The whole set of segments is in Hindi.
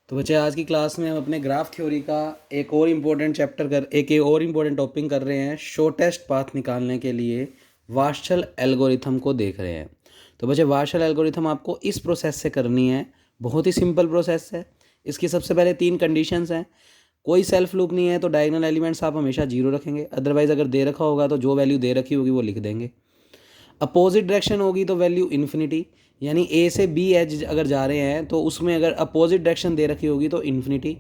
तो बच्चे आज की क्लास में हम अपने ग्राफ थ्योरी का एक और इम्पोर्टेंट टॉपिक कर रहे हैं। शॉर्टेस्ट पाथ निकालने के लिए वार्शल एल्गोरिथम को देख रहे हैं। तो बच्चे वार्शल एल्गोरिथम आपको इस प्रोसेस से करनी है। बहुत ही सिंपल प्रोसेस है। इसकी सबसे पहले 3 कंडीशंस हैं। कोई सेल्फ लूप नहीं है तो डायगोनल एलिमेंट्स आप हमेशा 0 रखेंगे, अदरवाइज अगर दे रखा होगा तो जो वैल्यू दे रखी होगी वो लिख देंगे। अपोजिट डायरेक्शन होगी तो वैल्यू इन्फिनिटी, यानी ए से बी एज अगर जा रहे हैं तो उसमें अगर अपोजिट डायरेक्शन दे रखी होगी तो इन्फिनिटी।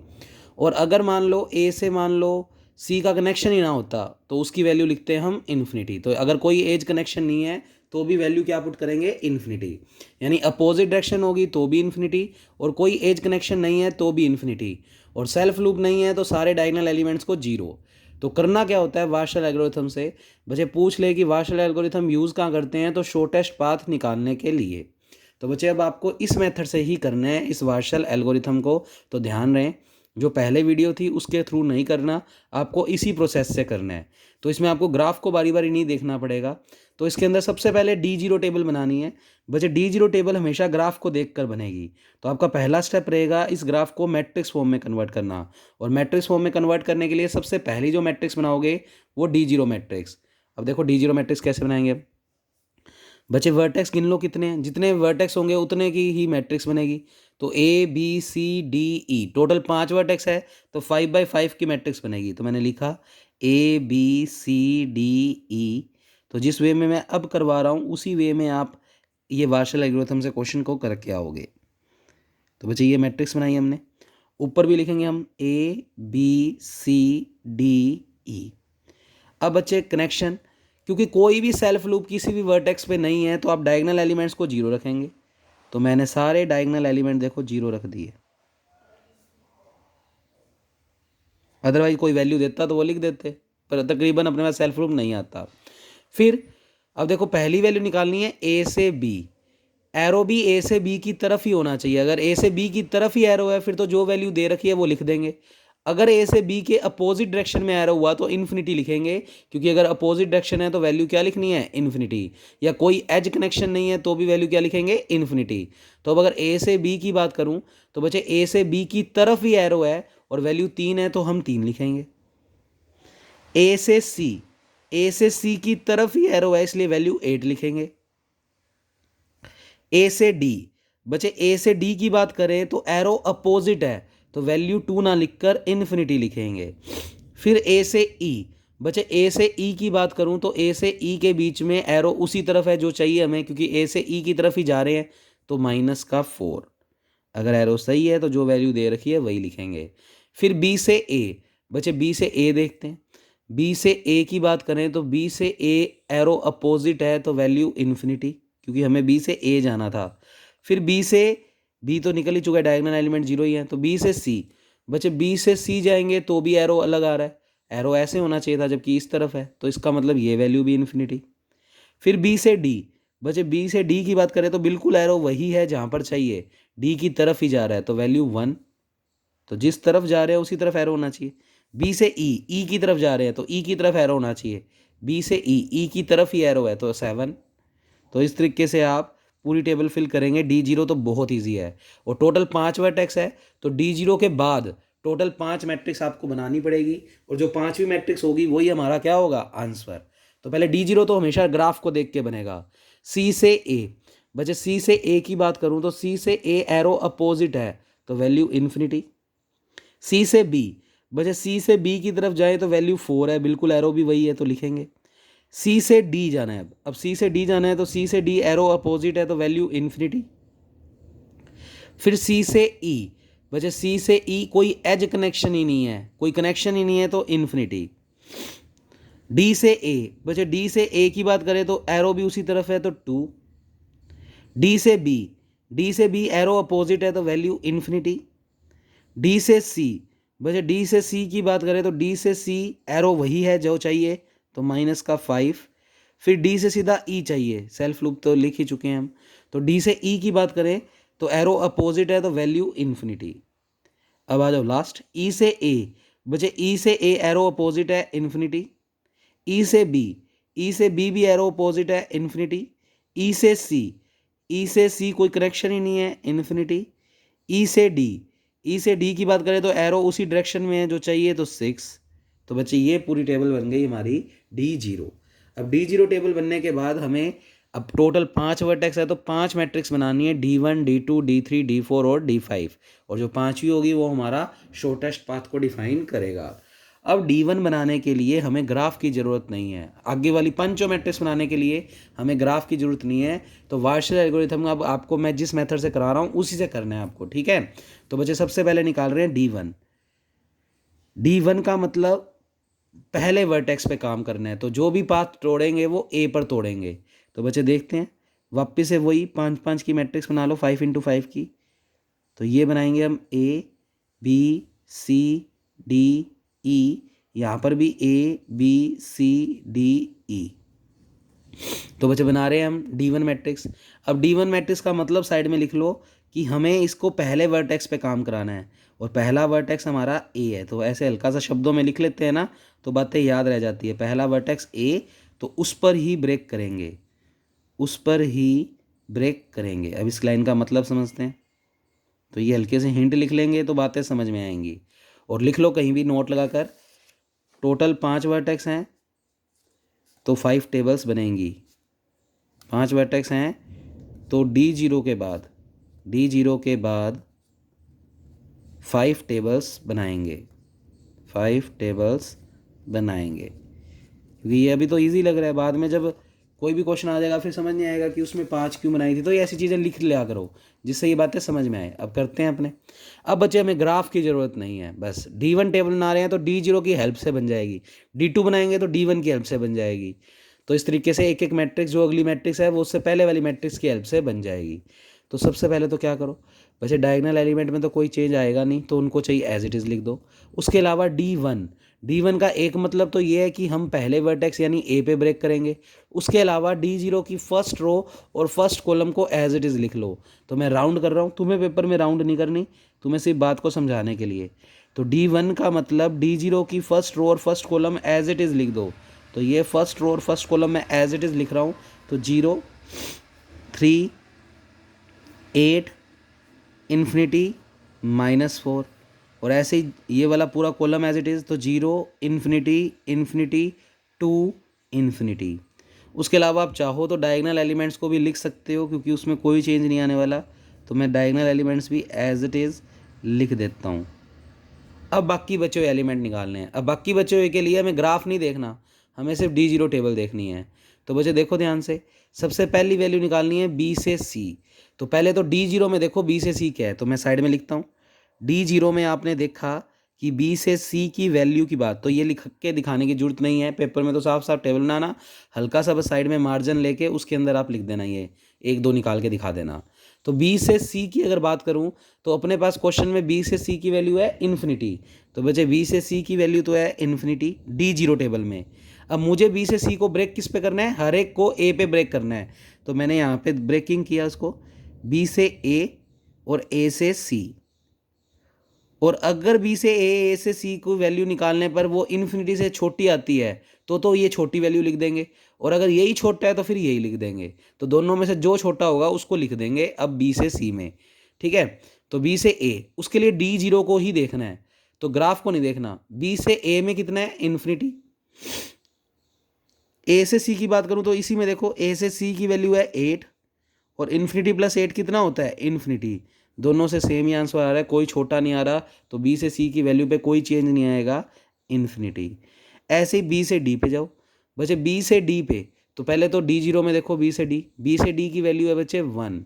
और अगर मान लो ए से मान लो सी का कनेक्शन ही ना होता तो उसकी वैल्यू लिखते हैं हम इन्फिनिटी। तो अगर कोई एज कनेक्शन नहीं है तो भी वैल्यू क्या पुट करेंगे, इन्फिनिटी। यानी अपोजिट डायरेक्शन होगी तो भी इन्फिनिटी, और कोई एज कनेक्शन नहीं है तो भी इन्फिनिटी, और सेल्फ लूप नहीं है तो सारे डायगोनल एलिमेंट्स को 0। तो करना क्या होता है वार्शल एल्गोरिथम से, बच्चे पूछ ले कि वार्शल एल्गोरिथम यूज़ कहाँ करते हैं, तो शॉर्टेस्ट पाथ निकालने के लिए। तो बच्चे अब आपको इस मेथड से ही करना है इस वार्शल एल्गोरिथम को। तो ध्यान रहे, जो पहले वीडियो थी उसके थ्रू नहीं करना, आपको इसी प्रोसेस से करना है। तो इसमें आपको ग्राफ को बारी बारी नहीं देखना पड़ेगा। तो इसके अंदर सबसे पहले D0 टेबल बनानी है। बच्चे D0 टेबल हमेशा ग्राफ को देखकर बनेगी। तो आपका पहला स्टेप रहेगा इस ग्राफ को मैट्रिक्स फॉर्म में कन्वर्ट करना। और मैट्रिक्स फॉर्म में कन्वर्ट करने के लिए सबसे पहली जो मैट्रिक्स बनाओगे वो D0 मैट्रिक्स। अब देखो D0 मैट्रिक्स कैसे बनाएंगे। बच्चे वर्टेक्स गिन लो कितने हैं, जितने वर्टेक्स होंगे उतने की ही मैट्रिक्स बनेगी। तो ABCDE टोटल 5 वर्टेक्स है तो 5x5 की मैट्रिक्स बनेगी। तो मैंने लिखा ABCDE। तो जिस वे में मैं अब करवा रहा हूँ उसी वे में आप ये वार्शल एल्गोरिथम से क्वेश्चन को करके आओगे। तो बच्चे ये मैट्रिक्स बनाई हमने, ऊपर भी लिखेंगे हम ABCDE। अब बच्चे कनेक्शन, क्योंकि कोई भी सेल्फ लूप किसी भी वर्टेक्स पे नहीं है तो आप डायगोनल एलिमेंट्स को 0 रखेंगे। तो मैंने सारे डायगोनल एलिमेंट देखो 0 रख दिए, अदरवाइज कोई वैल्यू देता तो वो लिख देते, पर तकरीबन अपने पास सेल्फ लूप नहीं आता। फिर अब देखो पहली वैल्यू निकालनी है ए से बी। एरो भी ए से बी की तरफ ही होना चाहिए। अगर ए से बी की तरफ ही एरो है फिर तो जो वैल्यू दे रखी है वो लिख देंगे। अगर ए से बी के अपोजिट डायरेक्शन में एरो हुआ तो इन्फिनिटी लिखेंगे, क्योंकि अगर अपोजिट डायरेक्शन है तो वैल्यू क्या लिखनी है, इन्फिनिटी। या कोई एज कनेक्शन नहीं है तो भी वैल्यू क्या लिखेंगे, इन्फिनिटी। तो अब अगर ए से बी की बात करूं तो बच्चे ए से बी की तरफ ही एरो है और वैल्यू 3 है तो हम 3 लिखेंगे। ए से सी की तरफ ही एरो है इसलिए वैल्यू 8 लिखेंगे। ए से डी, बच्चे ए से डी की बात करें तो एरो अपोजिट है तो वैल्यू 2 ना लिखकर इन्फिनिटी लिखेंगे। फिर ए से ई, बच्चे ए से ई की बात करूं तो ए से ई के बीच में एरो उसी तरफ है जो चाहिए हमें, क्योंकि ए से ई की तरफ ही जा रहे हैं तो -4। अगर एरो सही है तो जो वैल्यू दे रखी है वही लिखेंगे। फिर बी से ए, बच्चे बी से ए देखते हैं। बी से ए की बात करें तो बी से ए एरो अपोजिट है तो वैल्यू इन्फिनिटी, क्योंकि हमें बी से ए जाना था। फिर बी तो निकल ही चुका है, डायगोनल एलिमेंट 0 ही है। तो बी से सी, बच्चे बी से सी जाएंगे तो भी एरो अलग आ रहा है, एरो ऐसे होना चाहिए था जबकि इस तरफ है, तो इसका मतलब ये वैल्यू भी इन्फिनिटी। फिर बी से डी, बच्चे बी से डी की बात करें तो बिल्कुल एरो वही है जहाँ पर चाहिए, डी की तरफ ही जा रहा है तो वैल्यू 1। तो जिस तरफ जा रहे हैं उसी तरफ एरो होना चाहिए। बी से ई की तरफ जा रहे हैं तो ई की तरफ एरो होना चाहिए। बी से ई की तरफ ही एरो है तो 7। तो इस तरीके से आप पूरी टेबल फिल करेंगे। D0 तो बहुत ईजी है और टोटल 5 वर्टेक्स है तो D0 के बाद टोटल 5 मैट्रिक्स आपको बनानी पड़ेगी, और जो 5वीं मैट्रिक्स होगी वही हमारा क्या होगा, आंसर। तो पहले D0 तो हमेशा ग्राफ को देख के बनेगा। सी से ए, बच्चे सी से ए की बात करूं तो सी से ए एरो अपोजिट है तो वैल्यू इन्फिनिटी। सी से बी, बच्चे सी से बी की तरफ जाए तो वैल्यू 4 है, बिल्कुल एरो भी वही है तो लिखेंगे। सी से डी जाना है, अब सी से डी जाना है तो सी से डी एरो अपोजिट है तो वैल्यू इन्फिनिटी। फिर सी से ई, बच्चे सी से ई कोई एज कनेक्शन ही नहीं है, कोई कनेक्शन ही नहीं है तो इन्फिनिटी। डी से ए, बच्चे डी से ए की बात करें तो एरो भी उसी तरफ है तो 2। डी से बी एरो अपोजिट है तो वैल्यू इन्फिनिटी। डी से सी, बच्चे डी से सी की बात करें तो डी से सी एरो वही है जो चाहिए तो -5। फिर डी से सीधा ई चाहिए, सेल्फ लूप तो लिख ही चुके हैं हम। तो डी से ई की बात करें तो एरो अपोजिट है तो वैल्यू इन्फिनिटी। अब आ जाओ लास्ट ई से ए, बच्चे ई से ए एरो अपोजिट है इन्फिनिटी। ई से बी भी एरो अपोजिट है इन्फिनिटी। ई से सी कोई कनेक्शन ही नहीं है इन्फिनिटी। ई ई से डी की बात करें तो एरो उसी डायरेक्शन में है जो चाहिए, तो 6। तो बच्चे ये पूरी टेबल बन गई हमारी D0। अब D0 टेबल बनने के बाद हमें अब टोटल 5 वर्टेक्स है तो 5 मैट्रिक्स बनानी है, D1 D2 D3 D4 और D5, और जो पांचवी होगी वो हमारा शॉर्टेस्ट पाथ को डिफाइन करेगा। अब D1 बनाने के लिए हमें ग्राफ की ज़रूरत नहीं है, आगे वाली पांचों मैट्रिक्स बनाने के लिए हमें ग्राफ की ज़रूरत नहीं है। तो वार्शल एल्गोरिथम अब आपको मैं जिस मेथड से करा रहा हूँ उसी से करना है आपको, ठीक है। तो बच्चे सबसे पहले निकाल रहे हैं D1। D1 का मतलब पहले वर्टेक्स पे काम करना है, तो जो भी पाथ तोड़ेंगे वो ए पर तोड़ेंगे। तो बच्चे देखते हैं, वापस से वही 5-5 की मैट्रिक्स बना लो, 5 × 5 की। तो ये बनाएंगे हम A B C D E, यहाँ पर भी A B C D E। तो बच्चे बना रहे हैं हम D1 मैट्रिक्स। अब D1 मैट्रिक्स का मतलब साइड में लिख लो कि हमें इसको पहले वर्टेक्स पे काम कराना है, और पहला वर्टेक्स हमारा A है। तो ऐसे हल्का सा शब्दों में लिख लेते हैं ना, तो बातें याद रह जाती है। पहला वर्टेक्स A, तो उस पर ही ब्रेक करेंगे, उस पर ही ब्रेक करेंगे। अब इस लाइन का मतलब समझते हैं, तो ये हल्के से हिंट लिख लेंगे तो बातें समझ में आएंगी। और लिख लो कहीं भी नोट लगाकर, टोटल 5 वर्टेक्स हैं तो 5 टेबल्स बनेंगी। 5 वर्टेक्स हैं तो D0 के बाद 5 टेबल्स बनाएंगे, 5 टेबल्स बनाएंगे। क्योंकि ये अभी तो इजी लग रहा है, बाद में जब कोई भी क्वेश्चन आ जाएगा फिर समझ नहीं आएगा कि उसमें 5 क्यों बनाई थी। तो ये ऐसी चीज़ें लिख लिया करो जिससे ये बातें समझ में आए। अब करते हैं अपने। अब बच्चे हमें ग्राफ की ज़रूरत नहीं है, बस D1 टेबल बना रहे हैं तो D0 की हेल्प से बन जाएगी, D2 बनाएंगे तो D1 की हेल्प से बन जाएगी। तो इस तरीके से एक एक मैट्रिक्स, जो अगली मैट्रिक्स है वो उससे पहले वाली मैट्रिक्स की हेल्प से बन जाएगी। तो सबसे पहले तो क्या करो बच्चे, डायगोनल एलिमेंट में तो कोई चेंज आएगा नहीं, तो उनको चाहिए एज इट इज़ लिख दो। उसके अलावा D1 का एक मतलब तो ये है कि हम पहले वर्टेक्स यानी ए पे ब्रेक करेंगे। उसके अलावा D0 की फर्स्ट रो और फर्स्ट कॉलम को एज इट इज़ लिख लो। तो मैं राउंड कर रहा हूँ, तुम्हें पेपर में राउंड नहीं करनी, तुम्हें सिर्फ बात को समझाने के लिए। तो D1 का मतलब D0 की फर्स्ट रो और first column as it is लिख दो। तो ये फर्स्ट रो और फर्स्ट कॉलम मैं एज इट इज़ लिख रहा हूँ। तो 0 3 8 इन्फिनिटी -4, और ऐसे ही ये वाला पूरा कॉलम एज इट इज़। तो 0 इन्फिनिटी इन्फिनिटी 2 इन्फिनिटी। उसके अलावा आप चाहो तो डायगोनल एलिमेंट्स को भी लिख सकते हो, क्योंकि उसमें कोई चेंज नहीं आने वाला। तो मैं डायगोनल एलिमेंट्स भी एज इट इज़ लिख देता हूँ। अब बाकी बचे हुए एलिमेंट निकालने हैं। अब बाकी बचे हुए के लिए हमें ग्राफ नहीं देखना, हमें सिर्फ D0 टेबल देखनी है। तो बच्चे देखो ध्यान से, सबसे पहली वैल्यू निकालनी है B से C। तो पहले तो D0 में देखो B से C क्या है, तो मैं साइड में लिखता हूँ। D0 में आपने देखा कि B से C की वैल्यू की बात, तो ये लिख के दिखाने की जरूरत नहीं है, पेपर में तो साफ साफ टेबल बनाना, हल्का सा बस साइड में मार्जिन लेके उसके अंदर आप लिख देना, ये 1 2 निकाल के दिखा देना। तो B से C की अगर बात करूं तो अपने पास क्वेश्चन में B से C की वैल्यू है इन्फिनिटी। तो बच्चे B से C की वैल्यू तो है इन्फिनिटी D0 टेबल में। अब मुझे B से C को ब्रेक किस पे करना है, हर एक को A पे ब्रेक करना है। तो मैंने यहाँ पे ब्रेकिंग किया उसको, B से A और A से C। और अगर B से A से C को वैल्यू निकालने पर वो इन्फिनिटी से छोटी आती है तो ये छोटी वैल्यू लिख देंगे, और अगर यही छोटा है तो फिर यही लिख देंगे। तो दोनों में से जो छोटा होगा उसको लिख देंगे अब B से C में, ठीक है। तो B से A, उसके लिए D0 को ही देखना है, तो ग्राफ को नहीं देखना। B से A में कितना है इन्फिनिटी। A से C की बात करूं तो इसी में देखो A से C की वैल्यू है 8, और इन्फिनिटी प्लस 8 कितना होता है इन्फिनिटी। दोनों से सेम ही आंसर आ रहा है, कोई छोटा नहीं आ रहा। तो B से C की वैल्यू पे कोई चेंज नहीं आएगा, इन्फिनिटी। ऐसे ही B से D पे जाओ बच्चे, B से D पे तो पहले तो D0 में देखो B से D की वैल्यू है बच्चे 1।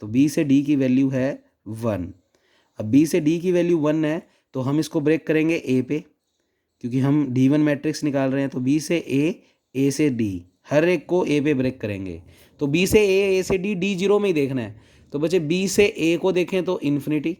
तो B से D की वैल्यू है 1। अब B से D की वैल्यू 1 है तो हम इसको ब्रेक करेंगे A पे, क्योंकि हम D1 मैट्रिक्स निकाल रहे हैं। तो B से A से D, हर एक को A पे ब्रेक करेंगे। तो B से A से D D0 में ही देखना है। तो बच्चे B से A को देखें तो इन्फिनिटी।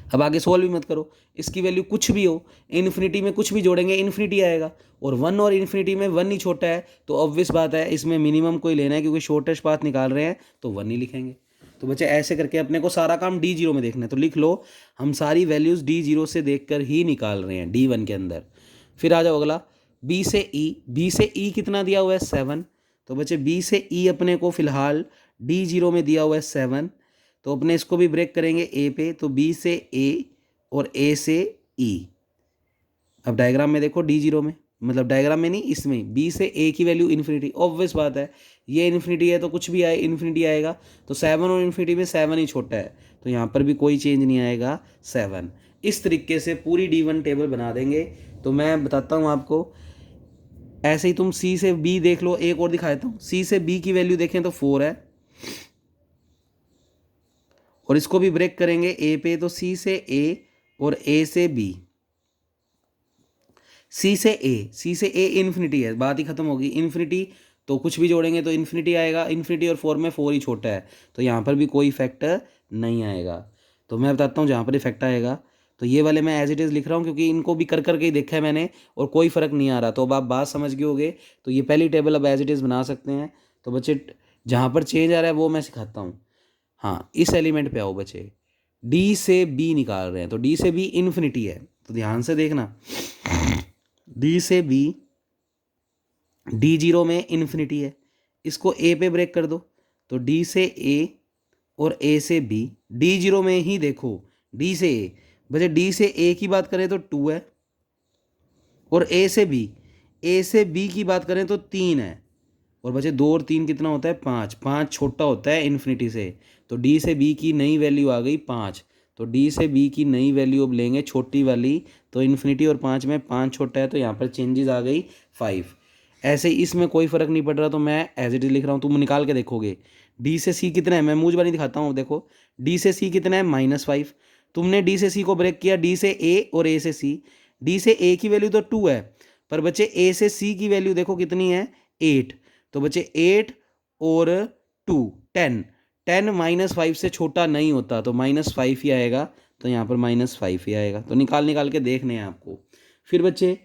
अब आगे सोल्व भी मत करो, इसकी वैल्यू कुछ भी हो, इन्फिनिटी में कुछ भी जोड़ेंगे इन्फिनिटी आएगा, और 1 और इन्फिनिटी में 1 ही छोटा है। तो ऑब्वियस बात है इसमें मिनिमम कोई लेना है, क्योंकि शॉर्टेस्ट पाथ निकाल रहे हैं तो 1 ही लिखेंगे। तो बच्चे ऐसे करके अपने को सारा काम D0 में देखना है। तो लिख लो, हम सारी वैल्यूज़ D0 से देखकर ही निकाल रहे हैं D1 के अंदर। फिर आ जाओ अगला, B से E कितना दिया हुआ है 7। तो बच्चे B से E अपने को फिलहाल D0 में दिया हुआ है 7। तो अपने इसको भी ब्रेक करेंगे ए पे, तो बी से ए और ए से ई। अब डायग्राम में देखो डी जीरो में, मतलब डायग्राम में नहीं, इसमें बी से ए की वैल्यू इन्फिनिटी, ऑब्वियस बात है, ये इन्फिनिटी है तो कुछ भी आए इन्फिनिटी आएगा, तो 7 और इन्फिनिटी में 7 ही छोटा है, तो यहाँ पर भी कोई चेंज नहीं आएगा 7। इस तरीके से पूरी D1 टेबल बना देंगे। तो मैं बताता हूँ आपको, ऐसे ही तुम सी से बी देख लो, एक और दिखा देता हूँ। सी से बी की वैल्यू देखें तो 4 है, और इसको भी ब्रेक करेंगे ए पे, तो सी से ए और ए से बी। सी से ए इन्फिनिटी है, बात ही खत्म होगी। इन्फिनिटी तो कुछ भी जोड़ेंगे तो इन्फिनिटी आएगा, इन्फिनिटी और 4 में 4 ही छोटा है, तो यहाँ पर भी कोई फैक्टर नहीं आएगा। तो मैं बताता हूँ जहाँ पर इफेक्ट आएगा, तो ये वाले मैं एज इट इज़ लिख रहा हूँ क्योंकि इनको भी कर करके ही देखा है मैंने और कोई फ़र्क नहीं आ रहा। तो अब आप बात समझ गए होगे, तो ये पहली टेबल अब एज इट इज़ बना सकते हैं। तो बच्चे जहाँ पर चेंज आ रहा है वो मैं सिखाता हूँ। हाँ, इस एलिमेंट पे आओ बच्चे, डी से बी निकाल रहे हैं, तो डी से बी इन्फिनिटी है, तो ध्यान से देखना, डी से बी, डी जीरो में इन्फिनिटी है, इसको ए पे ब्रेक कर दो, तो डी से ए और ए से बी। डी जीरो में ही देखो, डी से ए, बच्चे डी से ए की बात करें तो 2 है, और ए से बी की बात करें तो 3 है, और बच्चे 2 और 3 कितना होता है 5, 5 छोटा होता है इन्फिनिटी से, तो डी से बी की नई वैल्यू आ गई 5। तो डी से बी की नई वैल्यू अब लेंगे छोटी वाली, तो इन्फिनिटी और 5 में 5 छोटा है, तो यहाँ पर चेंजेस आ गई 5। ऐसे ही इसमें कोई फ़र्क नहीं पड़ रहा, तो मैं एज इट इज लिख रहा हूँ, तुम निकाल के देखोगे। डी से सी कितना है, मैं मुझ बारी दिखाता हूँ, देखो डी से सी कितना है -5। तुमने डी से सी को ब्रेक किया, डी से ए और ए से सी। डी से ए की वैल्यू तो 2 है, पर बच्चे ए से सी की वैल्यू देखो कितनी है 8। तो बच्चे 8 और 2 10, 10 -5 से छोटा नहीं होता, तो -5 ही आएगा, तो यहाँ पर -5 ही आएगा। तो निकाल के देखने हैं आपको। फिर बच्चे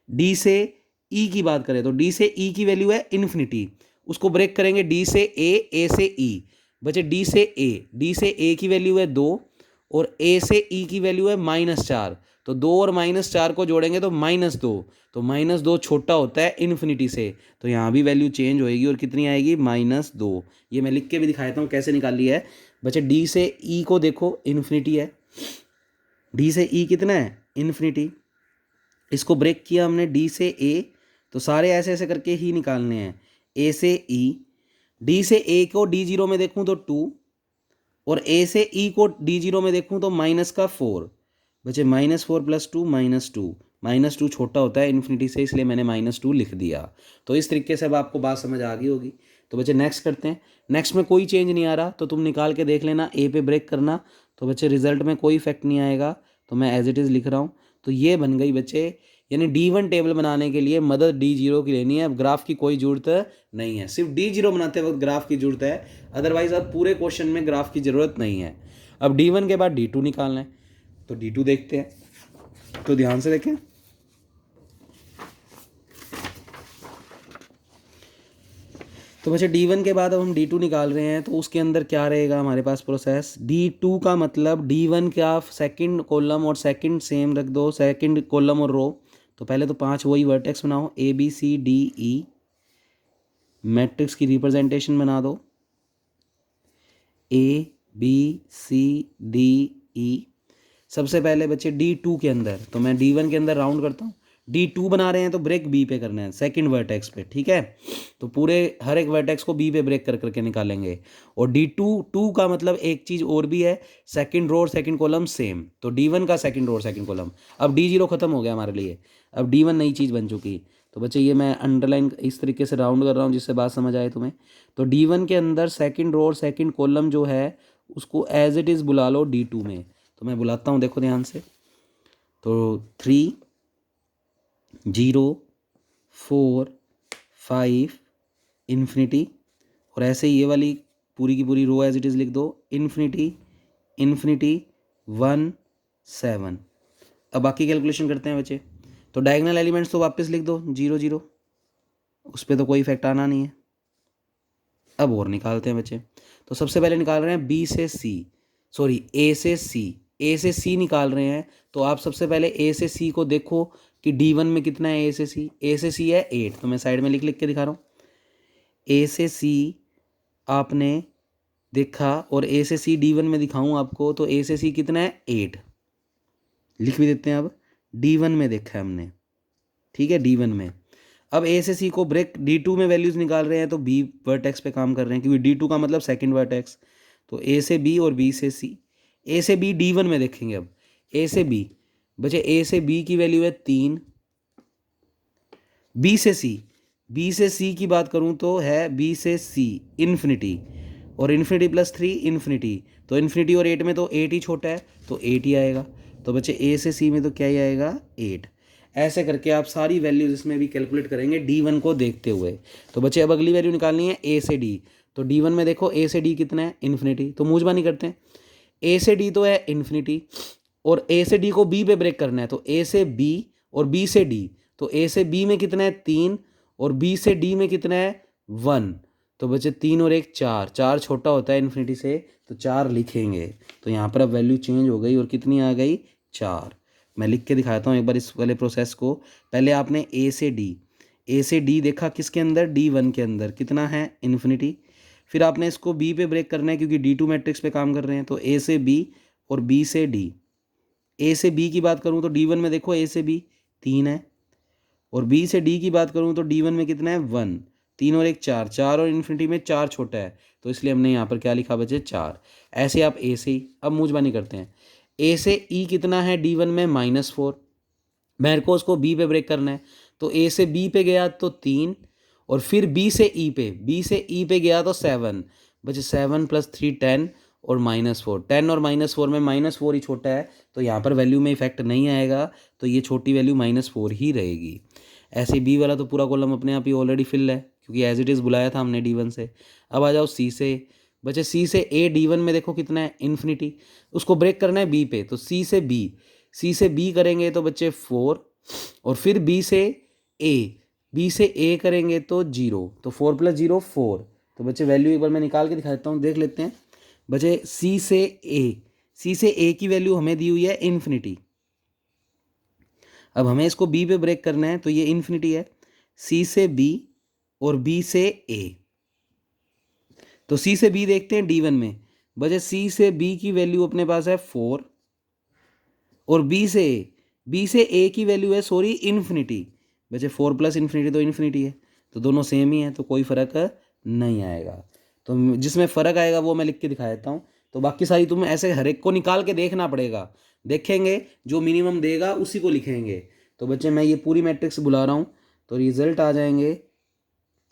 डी से ई की बात करें, तो डी से ई की वैल्यू है इन्फिनिटी, उसको ब्रेक करेंगे डी से ए से ई। बच्चे डी से ए की वैल्यू है 2, और ए से ई की वैल्यू है -4, तो 2 और -4 को जोड़ेंगे तो -2, तो -2 छोटा होता है इन्फिनिटी से, तो यहाँ भी वैल्यू चेंज होएगी और कितनी आएगी -2। ये मैं लिख के भी दिखाता हूँ कैसे निकाली है। बच्चे डी से ई को देखो, इन्फिनिटी है, डी से ई कितना है इन्फिनिटी, इसको ब्रेक किया हमने डी से ए, तो सारे ऐसे ऐसे करके ही निकालने हैं, ए से ई। डी से ए को डी जीरो में देखूँ तो 2, और ए से ई को डी जीरो में देखूँ तो -4। बच्चे -4 + 2 -2, -2 छोटा होता है इन्फिनिटी से, इसलिए मैंने -2 लिख दिया। तो इस तरीके से अब आपको बात समझ आ गई होगी। तो बच्चे नेक्स्ट करते हैं। नेक्स्ट में कोई चेंज नहीं आ रहा, तो तुम निकाल के देख लेना, ए पे ब्रेक करना, तो बच्चे रिजल्ट में कोई इफेक्ट नहीं आएगा, तो मैं एज इट इज़ लिख रहा हूँ। तो ये बन गई बच्चे, यानी D1 टेबल बनाने के लिए मदद डी जीरो की लेनी है, अब ग्राफ की कोई जरूरत नहीं है, सिर्फ डी जीरो बनाते वक्त ग्राफ की जरूरत है, अदरवाइज अब पूरे क्वेश्चन में ग्राफ की ज़रूरत नहीं है। अब D1 के बाद D2 निकालना है, तो D2 देखते हैं, तो ध्यान से देखें। तो बच्चे D1 के बाद अब हम D2 निकाल रहे हैं, तो उसके अंदर क्या रहेगा हमारे पास प्रोसेस, D2 का मतलब D1 का सेकंड कॉलम और सेकंड सेम रख दो, सेकंड कॉलम और रो। तो पहले तो 5 वही वर्टेक्स बनाओ, ABCDE, मैट्रिक्स की रिप्रेजेंटेशन बना दो, ABCDE। सबसे पहले बच्चे D2 के अंदर, तो मैं D1 के अंदर राउंड करता हूँ, D2 बना रहे हैं तो ब्रेक B पे करना है, सेकंड वर्टेक्स पे, ठीक है। तो पूरे हर एक वर्टेक्स को B पे ब्रेक कर करके निकालेंगे। और D2 का मतलब एक चीज़ और भी है, सेकंड रो और सेकंड कॉलम सेम, तो D1 का सेकंड रो और सेकंड कॉलम। अब D0 खत्म हो गया हमारे लिए, अब D1 नई चीज़ बन चुकी। तो बच्चे ये मैं अंडरलाइन इस तरीके से राउंड कर रहा हूँ जिससे बात समझ आए तुम्हें। तो D1 के अंदर सेकंड रो और सेकंड कॉलम जो है उसको एज इट इज़ बुला लो D2 में। तो मैं बुलाता हूँ, देखो ध्यान से, तो 3 0 4 5 इन्फिनिटी, और ऐसे ही ये वाली पूरी की पूरी रो एज इट इज़ लिख दो, इन्फिनिटी 1 7। अब बाकी कैलकुलेशन करते हैं बच्चे। तो डायगोनल एलिमेंट्स तो वापस लिख दो 0 0, उस पर तो कोई इफेक्ट आना नहीं है। अब और निकालते हैं बच्चे। तो सबसे पहले निकाल रहे हैं B से C, सॉरी A से C, A से C निकाल रहे हैं। तो आप सबसे पहले A से C को देखो कि D1 में कितना है। A से C है 8, तो मैं साइड में लिख के दिखा रहा हूँ। A से C आपने देखा और ए से सी D1 में दिखाऊं आपको तो ए से सी कितना है 8, लिख भी देते हैं। अब D1 में देखा है हमने, ठीक है D1 में। अब ए से सी को ब्रेक D2 में वैल्यूज़ निकाल रहे हैं तो बी वर्टेक्स पे काम कर रहे हैं क्योंकि D2 का मतलब सेकंड वर्टेक्स। तो ए से बी और बी से सी, ए से बी D1 में देखेंगे। अब ए से बी बचे, ए से बी की वैल्यू है 3, बी से सी, बी से सी की बात करूं तो है बी से सी इन्फिनिटी, और इन्फिनिटी प्लस 3 इन्फिनिटी, तो इन्फिनिटी और 8 में तो 8 ही छोटा है तो 8 ही आएगा। तो बच्चे ए से सी में तो क्या ही आएगा 8। ऐसे करके आप सारी वैल्यूज इसमें भी कैलकुलेट करेंगे D1 को देखते हुए। तो बच्चे अब अगली वैल्यू निकालनी है ए से डी। तो D1 में देखो ए से डी कितना है इन्फिनिटी, तो मूंजबानी करते हैं। ए से डी तो है इन्फिनिटी और ए से डी को बी पे ब्रेक करना है, तो ए से बी और बी से डी, तो ए से बी में कितना है 3 और बी से डी में कितना है 1। तो बच्चे 3 और 1 4, 4 छोटा होता है इन्फिनिटी से तो 4 लिखेंगे। तो यहाँ पर अब वैल्यू चेंज हो गई और कितनी आ गई 4। मैं लिख के दिखाता हूँ एक बार इस वाले प्रोसेस को। पहले आपने ए से डी देखा किसके अंदर D1 के अंदर कितना है इन्फिनिटी। फिर आपने इसको बी पे ब्रेक करना है क्योंकि D2 मैट्रिक्स पे काम कर रहे हैं, तो ए से बी और बी से डी। ए से बी की बात करूँ तो D1 में देखो ए से बी 3 है और बी से डी की बात करूँ तो D1 में कितना है 1, 3 और 1 4, 4 और इन्फिनिटी में 4 छोटा है तो इसलिए हमने यहाँ पर क्या लिखा बचे 4। ऐसे आप ए से ही अब मूंजबानी करते हैं। ए से ई कितना है D1 में -4, मेरे को उसको बी पे ब्रेक करना है, तो ए से बी पे गया तो 3 और फिर बी से ई पे गया तो 7, बचे 7 + 3 10 और -4, 10 और -4 में -4 ही छोटा है तो यहाँ पर वैल्यू में इफेक्ट नहीं आएगा, तो ये छोटी वैल्यू -4 ही रहेगी। ऐसे बी वाला तो पूरा कॉलम अपने आप ही ऑलरेडी फिल है क्योंकि एज इट इज़ बुलाया था हमने D1 से। अब आ जाओ सी से, बचे सी से ए। D1 में देखो कितना है इन्फिनिटी, उसको ब्रेक करना है बी पे, तो सी से बी करेंगे तो बच्चे 4 और फिर बी से ए करेंगे तो 0, तो 4 + 0 4। तो बच्चे वैल्यू एक बार मैं निकाल के दिखा देता हूँ, देख लेते हैं। बच्चे सी से ए की वैल्यू हमें दी हुई है इन्फिनिटी। अब हमें इसको बी पे ब्रेक करना है तो ये इन्फिनिटी है, सी से बी और बी से ए। तो सी से बी देखते हैं D1 में, बचे सी से बी की वैल्यू अपने पास है 4 और बी से ए की वैल्यू है इन्फिनिटी, बचे 4 + इन्फिनिटी तो इन्फिनिटी है, तो दोनों सेम ही है तो कोई फ़र्क नहीं आएगा। तो जिसमें फ़र्क आएगा वो मैं लिख के दिखा देता हूँ। तो बाकी सारी तुम्हें ऐसे हर एक को निकाल के देखना पड़ेगा, देखेंगे जो मिनिमम देगा उसी को लिखेंगे। तो बच्चे मैं ये पूरी मैट्रिक्स बुला रहा हूँ तो रिजल्ट आ जाएंगे,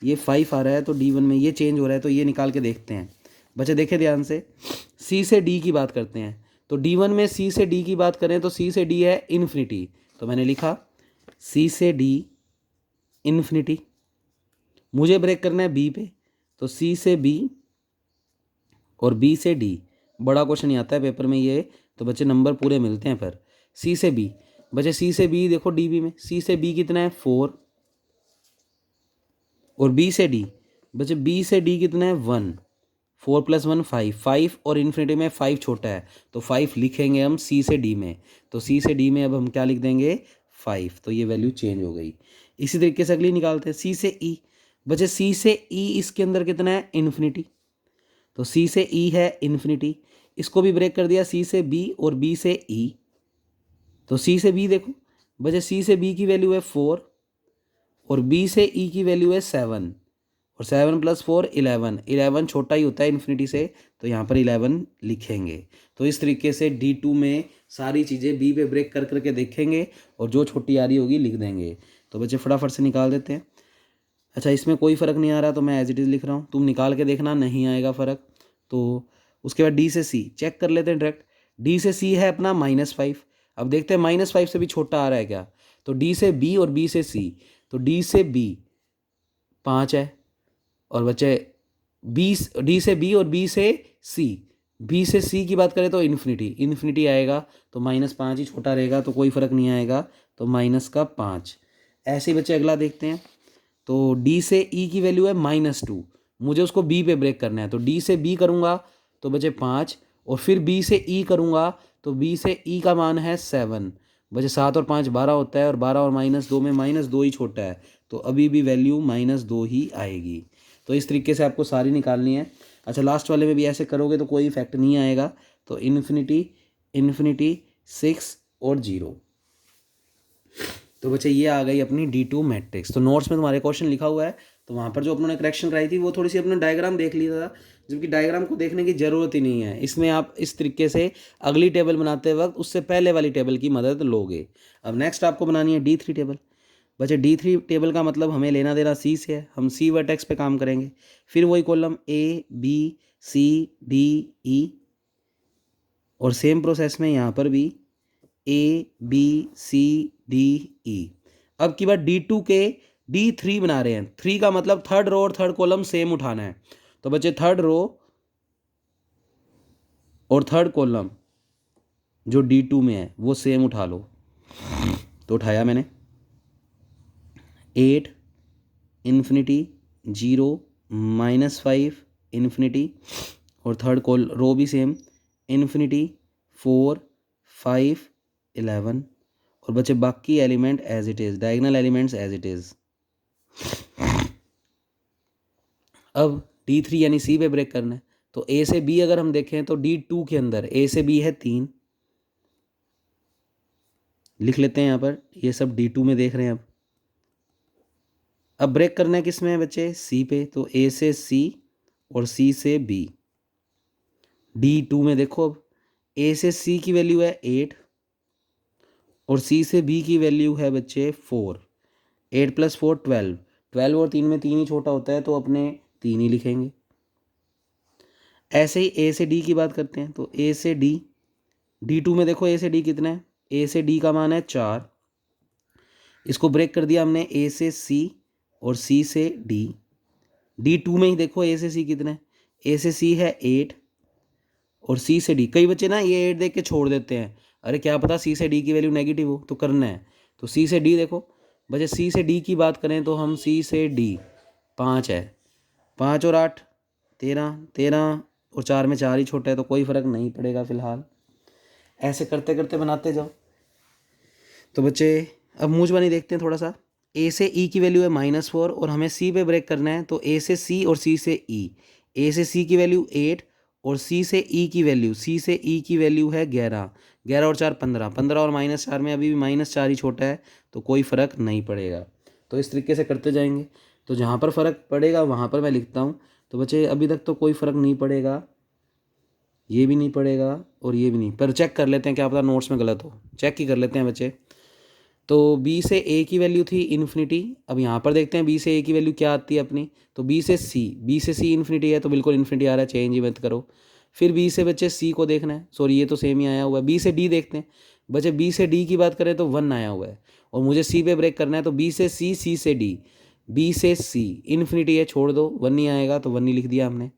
ये 5 आ रहा है तो D1 में ये चेंज हो रहा है तो ये निकाल के देखते हैं। बच्चे देखें ध्यान से, सी से डी की बात करते हैं तो D1 में सी से डी की बात करें तो सी से डी है इन्फिनिटी, तो मैंने लिखा सी से डी इन्फिनिटी। मुझे ब्रेक करना है बी पे, तो सी से बी और बी से डी। बड़ा क्वेश्चन नहीं आता है पेपर में ये, तो बच्चे नंबर पूरे मिलते हैं। पर सी से बी, बच्चे सी से बी देखो डी बी में, सी से बी कितना है 4 और बी से डी, बच्चे बी से डी कितना है 1, 4 + 1 5, 5 और इन्फिनिटी में 5 छोटा है तो 5 लिखेंगे हम सी से डी में। तो सी से डी में अब हम क्या लिख देंगे 5, तो ये वैल्यू चेंज हो गई। इसी तरीके से अगली निकालते हैं सी से ई। बच्चे सी से ई इसके अंदर कितना है इन्फिनिटी, तो सी से ई है इन्फिनिटी, इसको भी ब्रेक कर दिया सी से बी और बी से ई। तो सी से बी देखो, बच्चे सी से बी की वैल्यू है 4 और बी से ई की वैल्यू है 7 और 7 + 4 11, 11 छोटा ही होता है इन्फिनिटी से तो यहाँ पर 11 लिखेंगे। तो इस तरीके से D2 में सारी चीज़ें बी पे ब्रेक कर करके देखेंगे और जो छोटी आ रही होगी लिख देंगे। तो बच्चे फटाफट से निकाल देते हैं। अच्छा इसमें कोई फ़र्क नहीं आ रहा तो मैं एज इट इज़ लिख रहा हूँ, तुम निकाल के देखना नहीं आएगा फ़र्क। तो उसके बाद डी से सी चेक कर लेते हैं डायरेक्ट। डी से सी है अपना -5, अब देखते हैं -5 से भी छोटा आ रहा है क्या। तो डी से बी और बी से सी, तो डी से बी 5 है और बच्चे डी से बी और बी से सी की बात करें तो इन्फिनिटी आएगा तो -5 ही छोटा रहेगा तो कोई फ़र्क नहीं आएगा तो -5। ऐसे ही बच्चे अगला देखते हैं। तो डी से ई की वैल्यू है -2, मुझे उसको बी पे ब्रेक करना है तो डी से बी करूँगा तो बचे 5 और फिर बी से ई करूँगा तो बी से ई का मान है 7, बचे 7 और 5 12 होता है और 12 और -2 में -2 ही छोटा है तो अभी भी वैल्यू -2 ही आएगी। तो इस तरीके से आपको सारी निकालनी है। अच्छा लास्ट वाले में भी ऐसे करोगे तो कोई इफेक्ट नहीं आएगा, तो इन्फिनिटी इन्फिनिटी 6 और 0। तो बच्चे ये आ गई अपनी D2 मैट्रिक्स। तो नोट्स में तुम्हारे क्वेश्चन लिखा हुआ है, तो वहाँ पर जो अपनों ने करेक्शन कराई थी वो थोड़ी सी अपने डायग्राम देख लिया था, जबकि डायग्राम को देखने की ज़रूरत ही नहीं है। इसमें आप इस तरीके से अगली टेबल बनाते वक्त उससे पहले वाली टेबल की मदद लोगे। अब नेक्स्ट आपको बनानी है D3 टेबल। बच्चे D3 टेबल का मतलब हमें लेना देना C से है, हम C वर्टेक्स पे काम करेंगे। फिर वही column A B C D E, और सेम प्रोसेस में यहाँ पर भी A B C D E। अब की बार D2 के D3 बना रहे हैं। 3 का मतलब थर्ड रो और थर्ड कॉलम सेम उठाना है। तो बच्चे थर्ड रो और थर्ड कॉलम जो D2 में है वो सेम उठा लो। तो उठाया मैंने 8 इन्फिनिटी 0 -5 इन्फिनिटी, और थर्ड रो भी सेम इन्फिनिटी 4 5 11, और बचे बाकी element as it is, diagonal elements as it is. अब D3 यानी C पे ब्रेक करना है, तो A से B अगर हम देखें तो D2 के अंदर A से B है 3, लिख लेते हैं यहाँ पर, ये सब D2 में देख रहे हैं। अब ब्रेक करना है किस में है बच्चे, C पे, तो A से C और C से B। D2 में देखो, अब A से C की वैल्यू है 8 और C से B की वैल्यू है बच्चे 4। 8 + 4 12, 12 और 3 में 3 ही छोटा होता है, तो अपने 3 ही लिखेंगे। ऐसे ही A से D की बात करते हैं, तो A से D, D2 में देखो A से D कितना है, A से D का मान है 4। इसको ब्रेक कर दिया हमने A से C और C से D। D2 में ही देखो A से C कितना है, A से C है 8 और C से D। कई बच्चे ना ये 8 देख के छोड़ देते हैं, अरे क्या पता C से D की वैल्यू नेगेटिव हो, तो करना है। तो C से D देखो बच्चे, C से D की बात करें तो हम C से D 5 है, 5 और 8 13, 13 और 4 में 4 ही छोटा है, तो कोई फ़र्क नहीं पड़ेगा फ़िलहाल। ऐसे करते करते बनाते जाओ। तो बच्चे अब मूंझवनी देखते हैं थोड़ा सा। A से E की वैल्यू है -4 और हमें C पे ब्रेक करना है, तो A से C और C से E। A से C की वैल्यू 8 और C से E की वैल्यू है 11। 11 और 4 15, 15 और -4 में अभी भी -4 ही छोटा है, तो कोई फ़र्क नहीं पड़ेगा। तो इस तरीके से करते जाएंगे, तो जहाँ पर फ़र्क पड़ेगा वहाँ पर मैं लिखता हूँ। तो बच्चे अभी तक तो कोई फ़र्क नहीं पड़ेगा, ये भी नहीं पड़ेगा और ये भी नहीं, पर चेक कर लेते हैं, क्या पता नोट्स में गलत हो, चेक ही कर लेते हैं बच्चे। तो B से A की वैल्यू थी इन्फिनिटी, अब यहाँ पर देखते हैं B से A की वैल्यू क्या आती है अपनी, तो B से C इन्फिनिटी है, तो बिल्कुल इन्फिनिटी आ रहा है, चेंज ही मत करो। फिर B से बच्चे C को देखना है, सॉरी ये तो सेम ही आया हुआ है। B से D देखते हैं बच्चे, B से D की बात करें तो 1 आया हुआ है और मुझे C पे ब्रेक करना है, तो B से C, C से D, B से C इन्फिनिटी है, छोड़ दो, 1 नहीं आएगा, तो 1 नहीं लिख दिया हमने।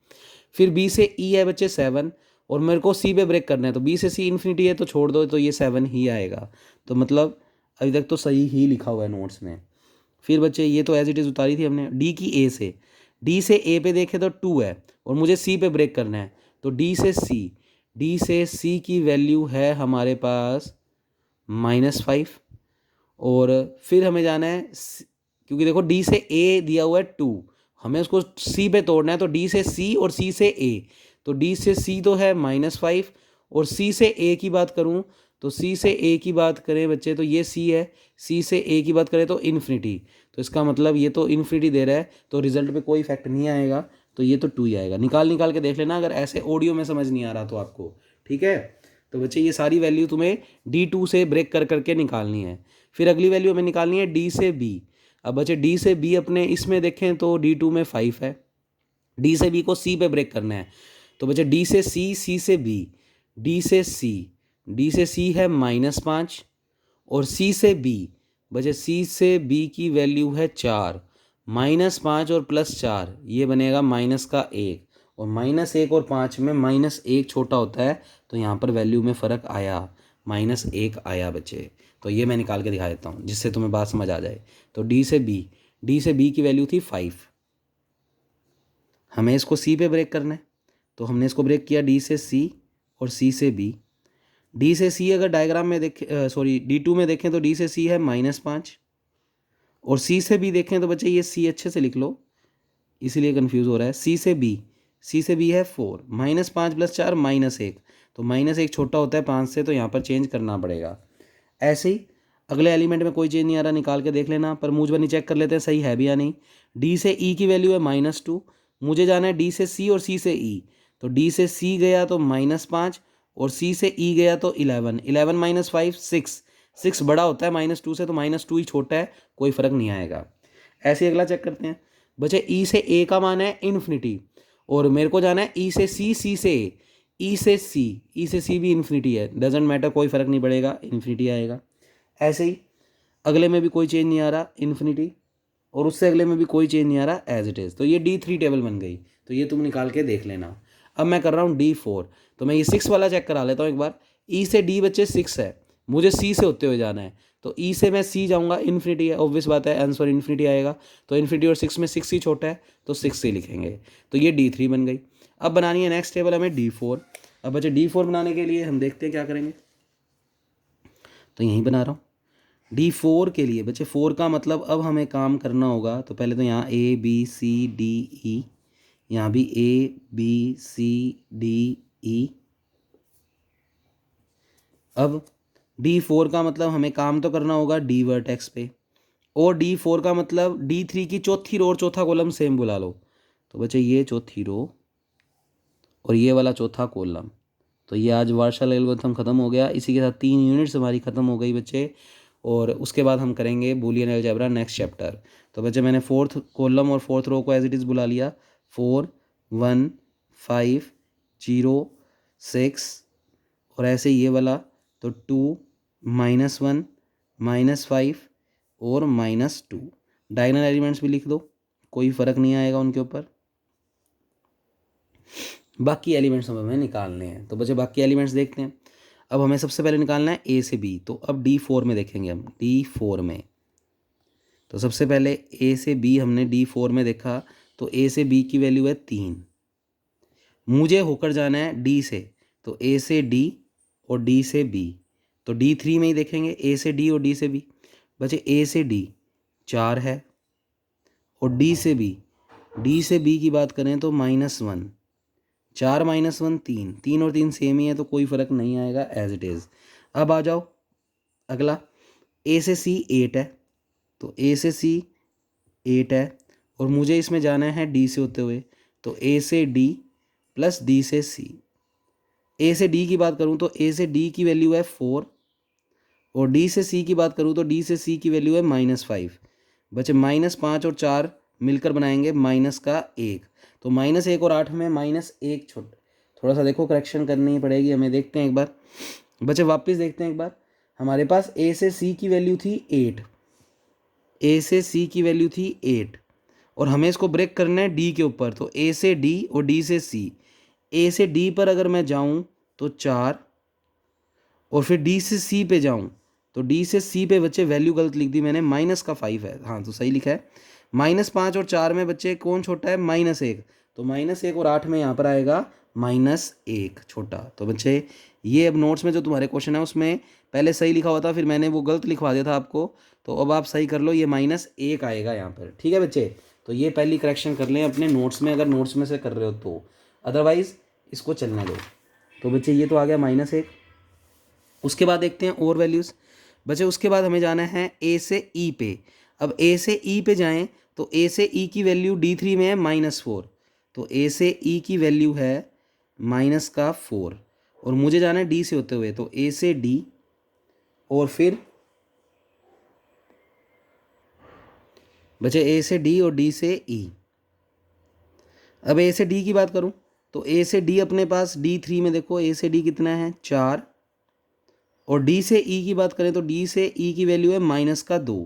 फिर B से E है बच्चे 7 और मेरे को C पे ब्रेक करना है, तो B से C इन्फिनिटी है, तो छोड़ दो, तो ये 7 ही आएगा। तो मतलब अभी तक तो सही ही लिखा हुआ है नोट्स में। फिर बच्चे ये तो एज इट इज़ उतारी थी हमने। D से A पे देखें तो 2 है और मुझे C पे ब्रेक करना है, तो D से C की वैल्यू है हमारे पास -5 और फिर हमें जाना है क्योंकि देखो D से A दिया हुआ है 2, हमें उसको C पे तोड़ना है, तो D से C और C से A, तो D से C तो है -5 और C से A की बात करूँ तो C से A की बात करें बच्चे तो ये C है, C से A की बात करें तो इन्फिनिटी, तो इसका मतलब ये तो इन्फिनिटी दे रहा है, तो रिजल्ट पे कोई इफेक्ट नहीं आएगा, तो ये तो 2 ही आएगा। निकाल के देख लेना अगर ऐसे ऑडियो में समझ नहीं आ रहा तो आपको, ठीक है। तो बच्चे ये सारी वैल्यू तुम्हें D2 से ब्रेक कर करके निकालनी है। फिर अगली वैल्यू हमें निकालनी है D से B। अब बच्चे D से B अपने इसमें देखें तो D2 में 5 है, D से B को C पे ब्रेक करना है, तो बच्चे D से C, C से B, D से C है -5 और C से B, बच्चे C से B की वैल्यू है 4, -5 और +4 ये बनेगा -1 और -1 और 5 में -1 छोटा होता है, तो यहाँ पर वैल्यू में फ़र्क आया, -1 आया बच्चे। तो ये मैं निकाल के दिखा देता हूँ जिससे तुम्हें बात समझ आ जाए। तो D से B की वैल्यू थी 5, हमें इसको C पे ब्रेक करना है, तो हमने इसको ब्रेक किया D से C और C से B। D से C अगर डायग्राम में देखें D2 में देखें तो D से C है -5 और C से B देखें तो बच्चे ये C अच्छे से लिख लो, इसीलिए कंफ्यूज हो रहा है। C से B, सी से बी है 4, -5 + 4 -1, तो -1 छोटा होता है 5 से, तो यहाँ पर चेंज करना पड़ेगा। ऐसे ही अगले एलिमेंट में कोई चेंज नहीं आ रहा, निकाल के देख लेना, पर मूंजबनी चेक कर लेते हैं सही है भी या नहीं। डी से ई की वैल्यू है -2, मुझे जाना है डी से सी और सी से ई, तो डी से सी गया तो -5 और सी से ई गया तो 11, 11 - 5 6, 6 बड़ा होता है -2 से, तो -2 ही छोटा है, कोई फ़र्क नहीं आएगा। ऐसे ही अगला चेक करते हैं। बचे ई से ए का मान है इन्फिनिटी, और मेरे को जाना है ई से सी, सी से ए, ई से सी, ई से सी भी इन्फिनिटी है, डजेंट मैटर, कोई फ़र्क नहीं पड़ेगा, इन्फिनिटी आएगा। ऐसे ही अगले में भी कोई चेंज नहीं आ रहा, इन्फिनिटी, और उससे अगले में भी कोई चेंज नहीं आ रहा, एज इट इज़, तो ये D3 टेबल बन गई। तो ये तुम निकाल के देख लेना। अब मैं कर रहा हूँ D4, तो मैं ये 6 वाला चेक करा लेता हूँ एक बार। ई से डी बच्चे 6 है, मुझे सी से होते हुए जाना है, तो ई से मैं सी जाऊँगा, इन्फिनिटी है, ऑब्वियस बात है, आंसर इन्फिनिटी आएगा, तो इन्फिनिटी और 6 में 6 ही छोटा है, तो 6 से लिखेंगे, तो ये D3 बन गई। अब बनानी है नेक्स्ट टेबल हमें D4। अब बच्चे D4 बनाने के लिए हम देखते हैं क्या करेंगे, तो यहीं बना रहा हूँ। D4 के लिए बच्चे 4 का मतलब अब हमें काम करना होगा, तो पहले तो यहाँ A B C D E, यहाँ भी A B C D E। अब D4 का मतलब हमें काम तो करना होगा D वर्टेक्स पे, और D4 का मतलब D3 की चौथी रो और चौथा कॉलम सेम बुला लो, तो बच्चे ये चौथी रो और ये वाला चौथा कॉलम, तो ये आज वार्शल एल्गोरिथम ख़त्म हो गया। इसी के साथ 3 यूनिट्स हमारी ख़त्म हो गई बच्चे, और उसके बाद हम करेंगे बूलियन अलजेब्रा नेक्स्ट चैप्टर। तो बच्चे मैंने 4th कॉलम और 4th रो को एज इट इज़ बुला लिया, 4 1 5 0 6, और ऐसे ये वाला तो 2 -1 -5 और -2। डायगोनल एलिमेंट्स भी लिख दो, कोई फ़र्क नहीं आएगा उनके ऊपर। बाकी एलिमेंट्स हमें निकालने हैं, तो बच्चे बाकी एलिमेंट्स देखते हैं। अब हमें सबसे पहले निकालना है ए से बी, तो अब D4 में देखेंगे हम, D4 में तो सबसे पहले ए से बी हमने D4 में देखा, तो ए से बी की वैल्यू है 3, मुझे होकर जाना है डी से, तो ए से डी और डी से बी, तो D3 में ही देखेंगे ए से डी और डी से बी। बचे ए से डी 4 है, और डी से बी की बात करें तो -1, 4 -1 3, 3 और 3 सेम ही है, तो कोई फ़र्क नहीं आएगा, एज इट इज़। अब आ जाओ अगला, ए से सी 8 है, तो ए से सी 8 है, और मुझे इसमें जाना है डी से होते हुए, तो ए से डी प्लस डी से सी। ए से डी की बात करूँ तो ए से डी की वैल्यू है 4, और डी से सी की बात करूँ तो डी से सी की वैल्यू है -5। बचे -5 और 4 मिलकर बनाएंगे -1, तो -1 और 8 में -1 छोटा, थोड़ा सा देखो करेक्शन करनी पड़ेगी हमें, देखते हैं एक बार। बच्चे वापस देखते हैं एक बार, हमारे पास ए से सी की वैल्यू थी 8, ए से सी की वैल्यू थी 8, और हमें इसको ब्रेक करना है डी के ऊपर, तो ए से डी और डी से सी। ए से डी पर अगर मैं जाऊं तो 4, और फिर डी से सी पे जाऊं तो डी से सी पे बच्चे वैल्यू गलत लिख दी मैंने, -5 है, हाँ तो सही लिखा है। -5 और 4 में बच्चे कौन छोटा है, -1, तो -1 और 8 में यहाँ पर आएगा -1 छोटा। तो बच्चे ये अब नोट्स में जो तुम्हारे क्वेश्चन है उसमें पहले सही लिखा हुआ था, फिर मैंने वो गलत लिखवा दिया था आपको, तो अब आप सही कर लो, ये -1 आएगा यहाँ पर, ठीक है बच्चे। तो ये पहली करेक्शन कर लें अपने नोट्स में, अगर नोट्स में से कर रहे हो तो, अदरवाइज़ इसको चलने दो। तो बच्चे ये तो आ गया -1। उसके बाद देखते हैं और वैल्यूज़। बच्चे उसके बाद हमें जाना है ए से ई पे। अब ए से ई पे जाएं तो ए से ई की वैल्यू D3 में है -4, तो ए से ई की वैल्यू है -4, और मुझे जाना है डी से होते हुए, तो ए से डी और फिर बचे ए से डी और डी से ई। अब ए से डी की बात करूं तो ए से डी अपने पास D3 में देखो, ए से डी कितना है 4, और डी से ई की बात करें तो डी से ई की वैल्यू है -2।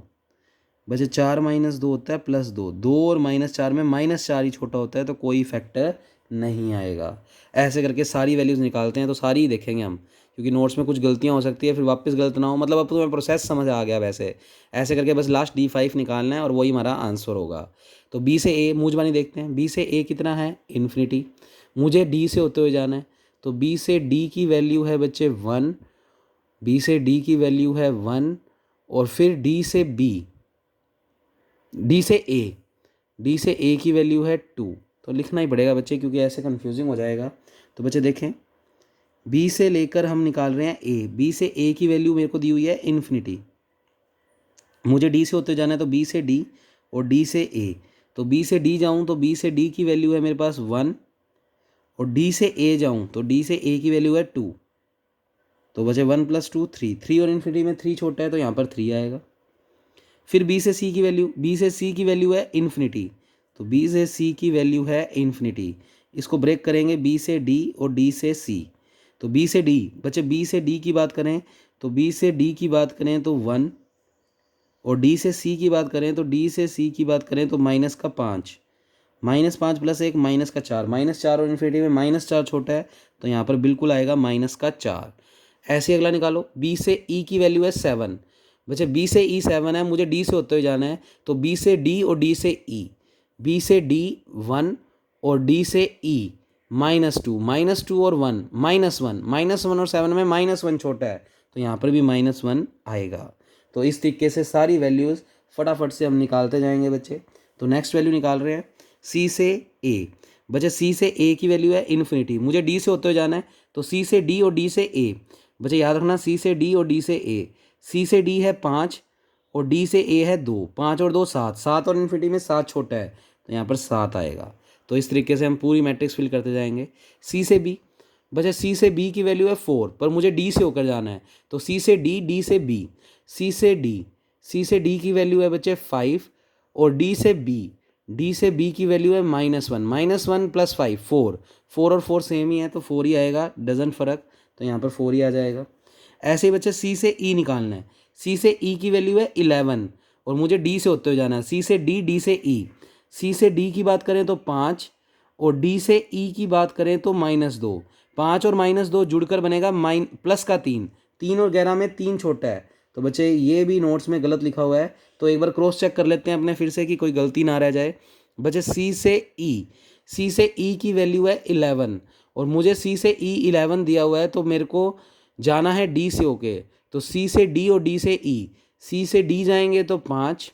बचे 4 - 2 होता है +2, 2 और -4 में -4 ही छोटा होता है, तो कोई फैक्टर नहीं आएगा। ऐसे करके सारी वैल्यूज़ निकालते हैं, तो सारी ही देखेंगे हम, क्योंकि नोट्स में कुछ गलतियाँ हो सकती है, फिर वापस गलत ना हो, मतलब अब तुम्हें प्रोसेस समझ आ गया वैसे। ऐसे करके बस लास्ट D5 निकालना है और वही हमारा आंसर होगा। तो बी से ए मूंजबानी देखते हैं, बी से ए कितना है इन्फिनिटी, मुझे डी से होते हुए जाना है, तो बी से डी की वैल्यू है बच्चे 1, बी से डी की वैल्यू है 1, और फिर डी से बी, डी से ए की वैल्यू है 2, तो लिखना ही पड़ेगा बच्चे, क्योंकि ऐसे कन्फ्यूजिंग हो जाएगा। तो बच्चे देखें, बी से लेकर हम निकाल रहे हैं ए, बी से ए की वैल्यू मेरे को दी हुई है इन्फिनिटी, मुझे डी से होते जाना है, तो बी से डी और डी से ए। तो बी से डी जाऊँ तो बी से डी की वैल्यू है मेरे पास 1, और डी से ए जाऊँ तो डी से ए की वैल्यू है 2। तो बचे 1 + 2 3, 3 और इन्फिनिटी में 3 छोटा है तो यहाँ पर 3 आएगा। फिर बी से सी की वैल्यू, बी से सी की वैल्यू है इन्फिनिटी, तो बी से सी की वैल्यू है इन्फिनिटी। इसको ब्रेक करेंगे बी से डी और डी से सी। तो बी से डी, बच्चे बी से डी की बात करें तो बी से डी की बात करें तो 1, और डी से सी की बात करें तो डी से सी की बात करें तो -5, -5 + 1 -4, -4 और इन्फिनिटी में -4 छोटा है तो यहाँ पर बिल्कुल आएगा -4। ऐसे अगला निकालो, बी से ई की वैल्यू है 7, बच्चे बी से ई 7 है, मुझे डी से होते हुए जाना है, तो बी से डी और डी से ई, बी से डी 1 और डी से ई -2, -2 और 1 -1, -1 और 7 में -1 छोटा है तो यहाँ पर भी -1 आएगा। तो इस तरीके से सारी वैल्यूज़ फटाफट से हम निकालते जाएंगे बच्चे। तो नेक्स्ट वैल्यू निकाल रहे हैं सी से ए, बच्चे सी से ए की वैल्यू है इन्फिनिटी, मुझे डी से होते हुए जाना है, तो सी से डी और डी से ए, बच्चे याद रखना सी से डी और डी से ए, सी से डी है 5 और डी से ए है 2, 5 और 2 7, 7 और इन्फिनिटी में 7 छोटा है तो यहाँ पर 7 आएगा। तो इस तरीके से हम पूरी मैट्रिक्स फिल करते जाएंगे। सी से बी, बच्चे सी से बी की वैल्यू है 4, पर मुझे डी से होकर जाना है, तो सी से डी, डी से बी, सी से डी, सी से डी की वैल्यू है बच्चे 5, और डी से बी, डी से बी की वैल्यू है -1, -1 + 5 4, 4 और 4 सेम ही है तो 4 ही आएगा, डजन फ़र्क, तो यहाँ पर 4 ही आ जाएगा। ऐसे ही बच्चे सी से ई निकालना है, सी से ई की वैल्यू है 11, और मुझे डी से होते हुए जाना है, सी से डी, डी से ई, सी से डी की बात करें तो 5, और डी से ई की बात करें तो -2, 5 और -2 जुड़कर बनेगा +3, 3 और 11 में 3 छोटा है। तो बच्चे ये भी नोट्स में गलत लिखा हुआ है, तो एक बार क्रॉस चेक कर लेते हैं अपने फिर से कि कोई गलती ना रह जाए। बच्चे सी से ई, सी से ई की वैल्यू है 11, और मुझे सी से ई 11 दिया हुआ है, तो मेरे को जाना है डी से होके, तो सी से डी और डी से ई, सी से डी जाएंगे तो 5,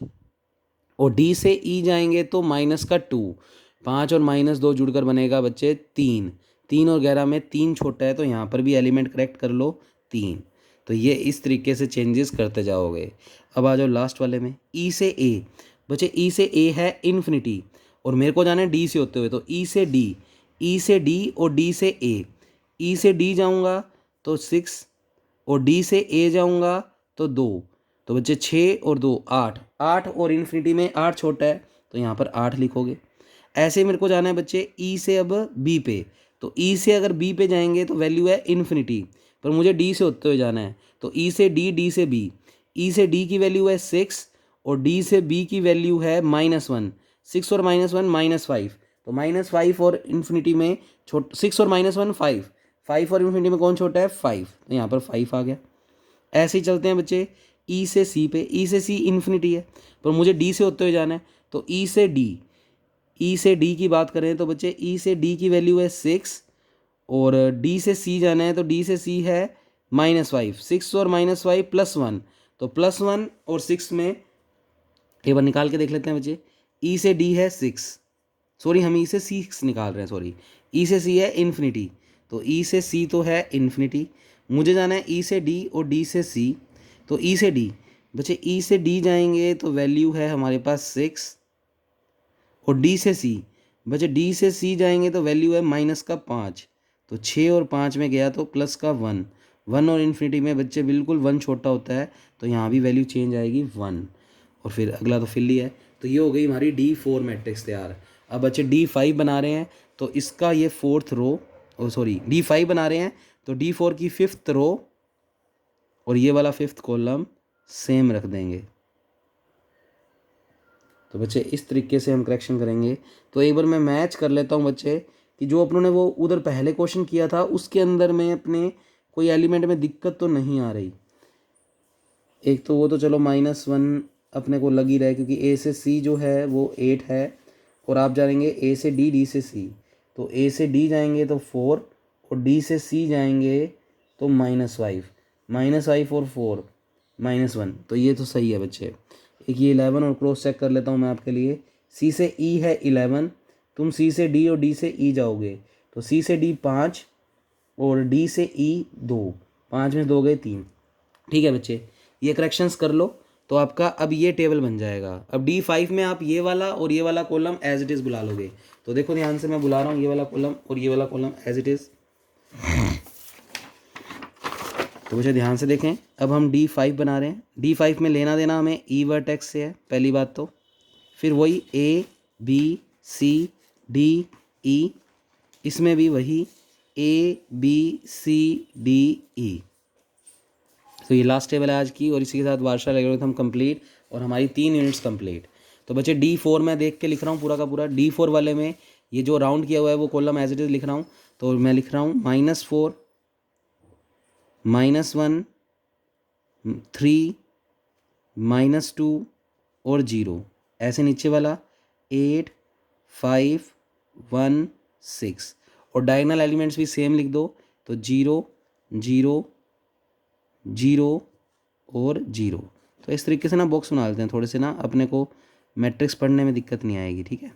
और डी से ई जाएंगे तो -2, 5 और -2 जुड़कर बनेगा बच्चे 3, 3 और 11 में 3 छोटा है तो यहाँ पर भी एलिमेंट करेक्ट कर लो 3। तो ये इस तरीके से चेंजेस करते जाओगे। अब आ जाओ लास्ट वाले में, ई से ए, बच्चे ई से ए है इन्फिनिटी, और मेरे को जाना है डी से होते हुए, तो ई से डी, ई से डी और डी से ए, ई से डी जाऊँगा तो 6, और डी से ए जाऊँगा तो 2, तो बच्चे 6 और 2 8, 8 और इन्फिनिटी में 8 छोटा है तो यहाँ पर 8 लिखोगे। ऐसे ही मेरे को जाना है बच्चे ई से अब बी पे, तो ई से अगर बी पे जाएंगे तो वैल्यू है इन्फिनिटी, पर मुझे डी से होते हुए जाना है, तो ई से डी, डी से बी, ई से डी की वैल्यू है 6, और डी से बी की वैल्यू है -1, 6 और -1 -5, तो -5 और इन्फिनिटी में 6 और -1 5, 5 और इन्फिनिटी में कौन छोटा है 5, तो यहाँ पर 5 आ गया। ऐसे ही चलते हैं बच्चे ई से सी पे, ई से सी इन्फिनिटी है पर मुझे डी से होते हुए जाना है, तो ई से डी, ई से डी की बात करें तो बच्चे ई से डी की वैल्यू है 6, और डी से सी जाना है तो डी से सी है -5, 6 और -5 +1, तो +1 और 6 में एक बार निकाल के देख लेते हैं बच्चे। ई से डी है 6, सॉरी हम ई से 6 निकाल रहे हैं, सॉरी ई से सी है इन्फिनिटी, तो ई से सी तो है इन्फिनिटी, मुझे जाना है ई से डी और डी से सी, तो ई से डी, बच्चे ई से डी जाएंगे तो वैल्यू है हमारे पास 6, और डी से सी, बच्चे डी से सी जाएंगे तो वैल्यू है -5, तो 6 और 5 में गया तो +1, 1 और इन्फिनिटी में बच्चे बिल्कुल 1 छोटा होता है तो यहाँ भी वैल्यू चेंज आएगी 1, और फिर अगला तो फिल ही है। तो ये हो गई हमारी D4 मैट्रिक्स तैयार। अब बच्चे D5 बना रहे हैं तो इसका ये 4th रो, सॉरी D5 बना रहे हैं तो D4 की 5th रो और ये वाला 5th कॉलम सेम रख देंगे। तो बच्चे इस तरीके से हम करेक्शन करेंगे। तो एक बार मैं मैच कर लेता हूँ बच्चे कि जो अपनों ने वो उधर पहले क्वेश्चन किया था उसके अंदर में अपने कोई एलिमेंट में दिक्कत तो नहीं आ रही। एक तो वो तो चलो -1 अपने को लग ही रहा है क्योंकि ए से सी जो है वो 8 है, और आप जाएंगे ए से डी, डी से सी, तो ए से डी जाएंगे तो 4 और डी से सी जाएंगे तो -5, -5 और 4 -1, तो ये तो सही है बच्चे। एक ये 11 और क्रॉस चेक कर लेता हूँ मैं आपके लिए। सी से ई है 11, तुम सी से डी और डी से ई जाओगे तो सी से डी 5 और डी से ई 2, 5 में 2 गए 3। ठीक है बच्चे, ये करेक्शंस कर लो तो आपका अब ये टेबल बन जाएगा। अब D5 में आप ये वाला और ये वाला कॉलम एज इट इज़ बुला लोगे। तो देखो ध्यान से मैं बुला रहा हूँ ये वाला कॉलम और ये वाला कॉलम एज इट इज़। तो बच्चे ध्यान से देखें, अब हम D5 बना रहे हैं। D5 में लेना देना हमें ई वर्टेक्स से है पहली बात तो, फिर वही A B C D E, इसमें भी वही A B C D E। तो ये लास्ट टेबल है आज की, और इसी के साथ वार्षा एल्गोरिथम कंप्लीट और हमारी 3 यूनिट्स कंप्लीट। तो बच्चे D4 में देख के लिख रहा हूँ पूरा का पूरा। D4 वाले में ये जो राउंड किया हुआ है वो कॉलम एज इट इज़ लिख रहा हूँ। तो मैं लिख रहा हूँ -4 -1 3 -2 और 0। ऐसे नीचे वाला 8 5 1 6, और डायगोनल एलिमेंट्स भी सेम लिख दो। तो 0 0 0 और 0। तो इस तरीके से ना बॉक्स बना लेते हैं, थोड़े से ना अपने को मैट्रिक्स पढ़ने में दिक्कत नहीं आएगी। ठीक है,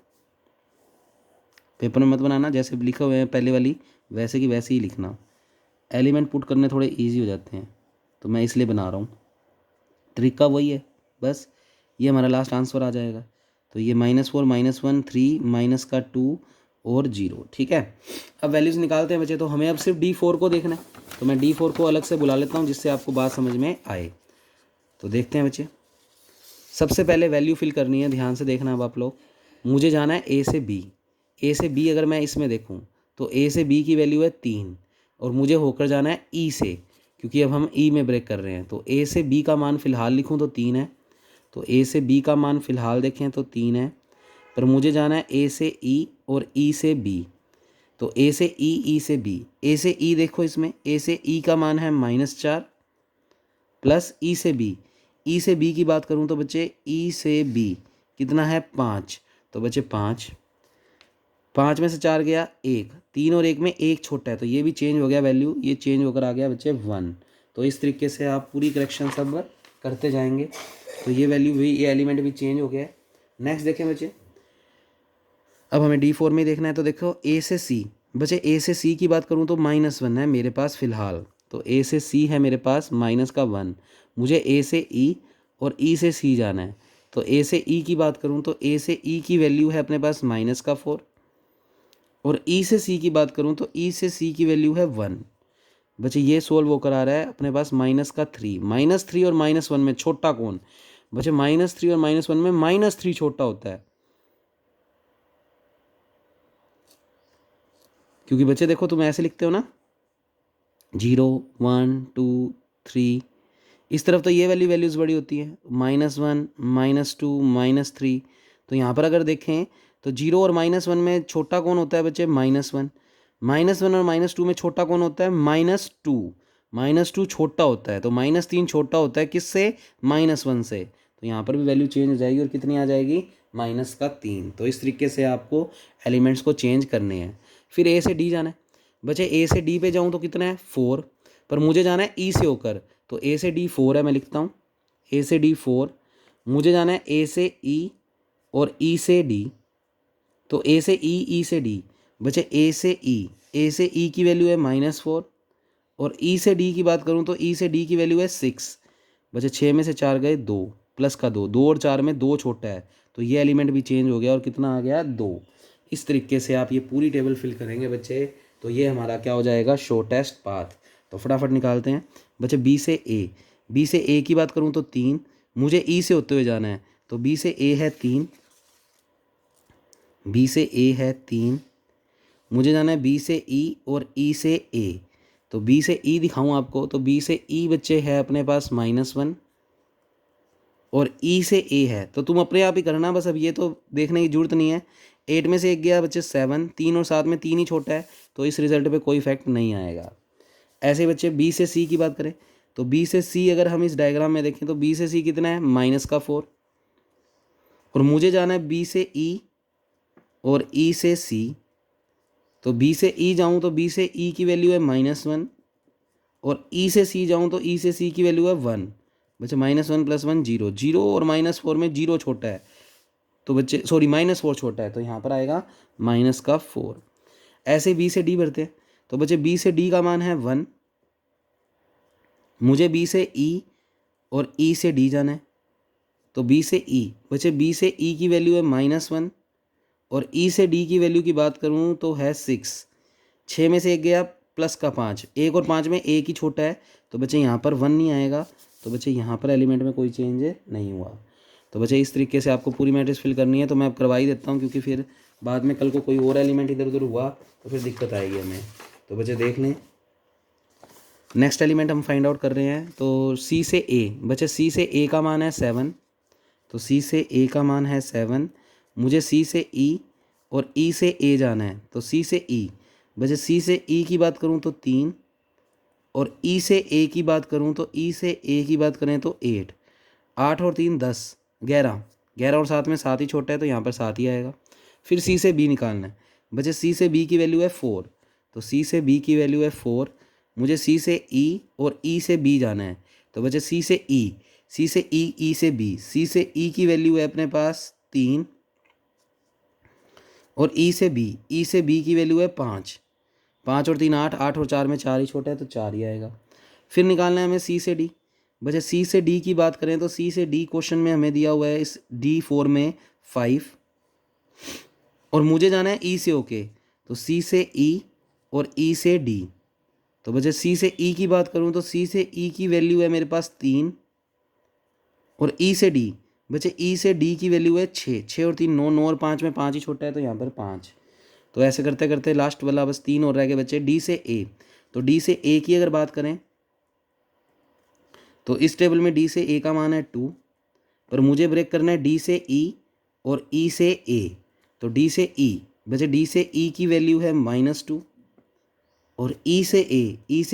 पेपर में मत बनाना, जैसे लिखे हुए हैं पहले वाली वैसे की वैसे ही लिखना। एलिमेंट पुट करने थोड़े इजी हो जाते हैं, तो मैं इसलिए बना रहा हूँ। तरीका वही है बस। ये हमारा लास्ट आंसर आ जाएगा। तो ये -4 -1 3 माइनस का 2 और 0। ठीक है, अब वैल्यूज़ निकालते हैं बच्चे। तो हमें अब सिर्फ D4 को देखना है, तो मैं D4 को अलग से बुला लेता हूँ जिससे आपको बात समझ में आए। तो देखते हैं बच्चे, सबसे पहले वैल्यू फिल करनी है, ध्यान से देखना अब आप लोग। मुझे जाना है A से B। A से B अगर मैं इसमें देखूँ तो A से B की वैल्यू है 3, और मुझे होकर जाना है E से, क्योंकि अब हम E में ब्रेक कर रहे हैं। तो A से B का मान फ़िलहाल लिखूँ तो 3 है। तो A से B का मान फ़िलहाल देखें तो 3 है, पर मुझे जाना है A से E और E से B। तो A से E, E से B। A से E देखो, इसमें A से E का मान है -4 प्लस E से B। E से B की बात करूँ तो बच्चे E से B कितना है 5। तो बच्चे 5 में से 4 गया 1, 3 और 1 में 1 छोटा है, तो ये भी चेंज हो गया वैल्यू, ये चेंज होकर आ गया बच्चे 1। तो इस तरीके से आप पूरी करेक्शन सब करते जाएंगे। तो ये वैल्यू भी, ये एलिमेंट भी चेंज हो गया है। नेक्स्ट देखें बच्चे, अब हमें D4 में देखना है। तो देखो A से C, बच्चे A से C की बात करूँ तो -1 है मेरे पास फ़िलहाल। तो A से C है मेरे पास -1। मुझे A से E और E से C जाना है। तो A से E की बात करूँ तो A से E की वैल्यू है अपने पास -4, और E से C की बात करूँ तो E से C की वैल्यू है 1। बच्चे ये सोल्व होकर आ रहा है अपने पास -3। -3 और -1 में छोटा कौन? बच्चे -3 और -1 में -3 छोटा होता है, क्योंकि बच्चे देखो तुम ऐसे लिखते हो ना 0 1 2 3, इस तरफ तो ये वाली वैल्यूज़ बड़ी होती है, -1 -2 -3। तो यहाँ पर अगर देखें तो 0 और -1 में छोटा कौन होता है बच्चे? -1। -1 और -2 में छोटा कौन होता है? -2। -2 छोटा होता है, तो -3 छोटा होता है किससे? -1 से। तो यहाँ पर भी वैल्यू चेंज हो जाएगी, और कितनी आ जाएगी? -3। तो इस तरीके से आपको एलिमेंट्स को चेंज करने हैं। फिर A से D जाना है। बच्चे A से D पे जाऊँ तो कितना है? 4, पर मुझे जाना है E से होकर। तो A से D 4 है, मैं लिखता हूँ A से D 4। मुझे जाना है A से E और E से D। तो A से E, E से D। बच्चे A से E की वैल्यू है -4, और E से D की बात करूँ तो E से D की वैल्यू है 6। बच्चे 6 में से 4 गए 2, प्लस का 2, 2 और 4 में 2 छोटा है, तो ये एलिमेंट भी चेंज हो गया, और कितना आ गया? 2। इस तरीके से आप ये पूरी टेबल फिल करेंगे बच्चे, तो ये हमारा क्या हो जाएगा? Shortest path. तो फटाफट निकालते हैं बच्चे। B से A की बात करूँ तो 3, मुझे E से होते हुए जाना है। तो B से A है 3, B से A है 3, मुझे जाना है B से E और E से A। तो B से E दिखाऊं आपको, तो B से E बच्चे है अपने पास -1, और E से A है। तो तुम अपने आप ही करना बस, अब ये तो देखने की जरूरत नहीं है। 8 में से 1 गया बच्चे 7, 3 और 7 में 3 ही छोटा है, तो इस रिजल्ट पे कोई इफेक्ट नहीं आएगा। ऐसे बच्चे B से C की बात करें तो B से C अगर हम इस डायग्राम में देखें तो B से C कितना है? -4, और मुझे जाना है B से E और E से C। तो B से E जाऊँ तो B से E की वैल्यू है -1, और E से C जाऊँ तो E से C की वैल्यू है 1। बच्चे -1 + 1 0, 0 और -4 में 0 छोटा है, तो बच्चे सॉरी -4 छोटा है, तो यहाँ पर आएगा -4। ऐसे बी से डी बढ़ते हैं, तो बच्चे बी से डी का मान है 1, मुझे बी से ई और ई से डी जाना है, तो बी से ई, बच्चे बी से ई की वैल्यू है -1 और ई से डी की वैल्यू की बात करूँ तो है 6। 6 में से एक गया प्लस का 5, 1 और 5 में एक ही छोटा है, तो बच्चे यहाँ पर 1 नहीं आएगा, तो बच्चे यहाँ पर एलिमेंट में कोई चेंज नहीं हुआ। तो बच्चे इस तरीके से आपको पूरी मैट्रिक्स फिल करनी है, तो मैं अब करवा ही देता हूँ, क्योंकि फिर बाद में कल को कोई और एलिमेंट इधर उधर हुआ तो फिर दिक्कत आएगी हमें। तो बच्चे देख लें, नेक्स्ट एलिमेंट हम फाइंड आउट कर रहे हैं। तो सी से ए, बच्चे सी से ए का मान है 7, तो सी से ए का मान है 7, मुझे सी से ई और ई से ए जाना है, तो सी से ई, बच्चे सी से ई की बात करूँ तो 3 और ई से ए की बात करूँ तो ई से ए की बात करें तो 8, 8 और 3 10, 11, 11 और 7 में 7 ही छोटा है, तो यहाँ पर 7 ही आएगा। फिर सी से बी निकालना है, बच्चे सी से बी की वैल्यू है 4, तो सी से बी की वैल्यू है 4, मुझे सी से ई और ई से बी जाना है, तो बच्चे सी से ई, सी से ई, ई से बी, सी से ई की वैल्यू है अपने पास 3 और ई से बी की वैल्यू है 5, 5 और 3 8, 8 और 4 में 4 ही छोटा है, तो 4 ही आएगा। फिर निकालना है हमें सी से डी, बच्चे सी से डी की बात करें तो सी से डी क्वेश्चन में हमें दिया हुआ है इस D4 में 5 और मुझे जाना है ई से ओके, तो सी से ई और ई से डी, तो बच्चे सी से ई की बात करूं तो सी से ई की वैल्यू है मेरे पास 3 और ई से डी, बच्चे ई से डी की वैल्यू है 6, 6 और 3 9, 9 और 5 में 5 ही छोटा है, तो यहाँ पर 5। तो ऐसे करते करते लास्ट वाला बस 3 और रह गए बच्चे डी से ए, तो डी से ए की अगर बात करें तो इस टेबल में डी से ए का मान है 2, पर मुझे ब्रेक करना है डी से ई और ई से ए, तो डी से ई, बच्चे डी से ई की वैल्यू है -2 और ई से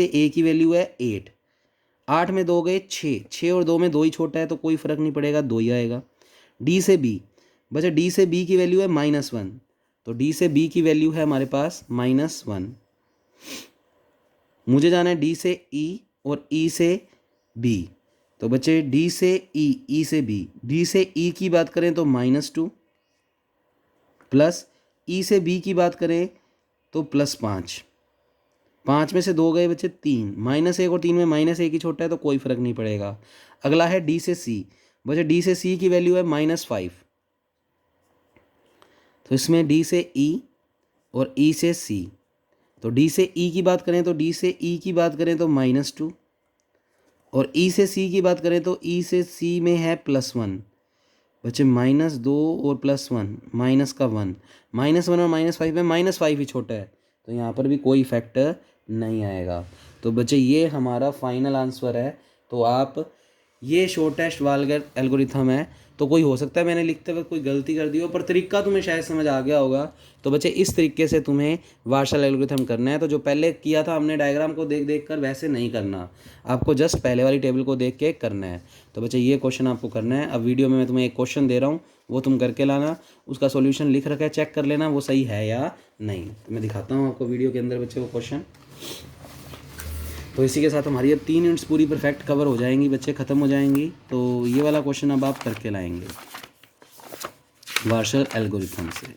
ए की वैल्यू है 8, 8 में 2 गए 6, 6 और 2 में 2 ही छोटा है, तो कोई फ़र्क नहीं पड़ेगा, 2 ही आएगा। डी से बी, बच्चे डी से बी की वैल्यू है -1, तो डी से बी की वैल्यू है हमारे पास -1, मुझे जाना है डी से ई और ई से बी, तो बच्चे डी से ई, ई से बी, डी से ई की बात करें तो -2 प्लस ई से बी की बात करें तो +5, 5 में से 2 गए बच्चे 3, -1 और 3 में -1 ही छोटा है, तो कोई फ़र्क नहीं पड़ेगा। अगला है डी से सी, बच्चे डी से सी की वैल्यू है -5, तो इसमें डी से ई और ई से सी, तो डी से ई की बात करें तो डी से ई की बात करें तो -2 और ई से सी की बात करें तो ई से सी में है +1, बच्चे -2 और +1 माइनस का 1, -1 और -5 में -5 ही छोटा है, तो यहाँ पर भी कोई फैक्टर नहीं आएगा। तो बच्चे ये हमारा फाइनल आंसर है। तो आप ये शॉर्टेस्ट वाल्गर एल्गोरिथम है, तो कोई हो सकता है मैंने लिखते वक्त कोई गलती कर दी हो, पर तरीका तुम्हें शायद समझ आ गया होगा। तो बच्चे इस तरीके से तुम्हें वार्शल एल्गोरिथम करना है। तो जो पहले किया था हमने डायग्राम को देख देख कर, वैसे नहीं करना, आपको जस्ट पहले वाली टेबल को देख के करना है। तो बच्चे ये क्वेश्चन आपको करना है। अब वीडियो में मैं तुम्हें एक क्वेश्चन दे रहा हूँ, वो तुम करके लाना, उसका सॉल्यूशन लिख रखा है, चेक कर लेना वो सही है या नहीं। तो मैं दिखाता हूँ आपको वीडियो के अंदर बच्चे वो क्वेश्चन। तो इसी के साथ हमारी अब 3 यूनिट्स पूरी परफेक्ट कवर हो जाएंगी बच्चे, ख़त्म हो जाएंगी। तो ये वाला क्वेश्चन अब आप करके लाएंगे वार्शल एल्गोरिथम से।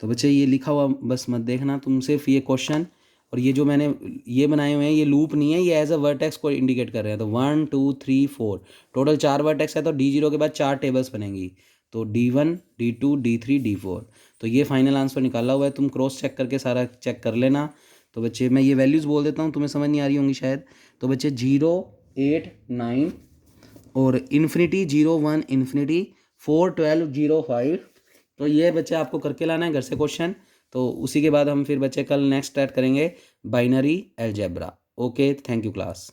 तो बच्चे ये लिखा हुआ बस मत देखना, तुम सिर्फ ये क्वेश्चन और ये जो मैंने ये बनाए हुए हैं, ये लूप नहीं है, ये एज अ वर्टेक्स को इंडिकेट कर रहे हैं। तो 1 2 3 4 टोटल 4 वर्टेक्स है, तो D0 के बाद 4 टेबल्स बनेंगी, तो D1 D2 D3 D4। तो ये फाइनल आंसर निकाला हुआ है, तुम क्रॉस चेक करके सारा चेक कर लेना। तो बच्चे मैं ये वैल्यूज़ बोल देता हूँ, तुम्हें समझ नहीं आ रही होंगी शायद। तो बच्चे 0 8 9 और इन्फिनिटी 0 1 इन्फिनिटी 4 12 0 5। तो ये बच्चे आपको करके लाना है घर से क्वेश्चन। तो उसी के बाद हम फिर बच्चे कल नेक्स्ट स्टार्ट करेंगे binary algebra. Okay, thank you class.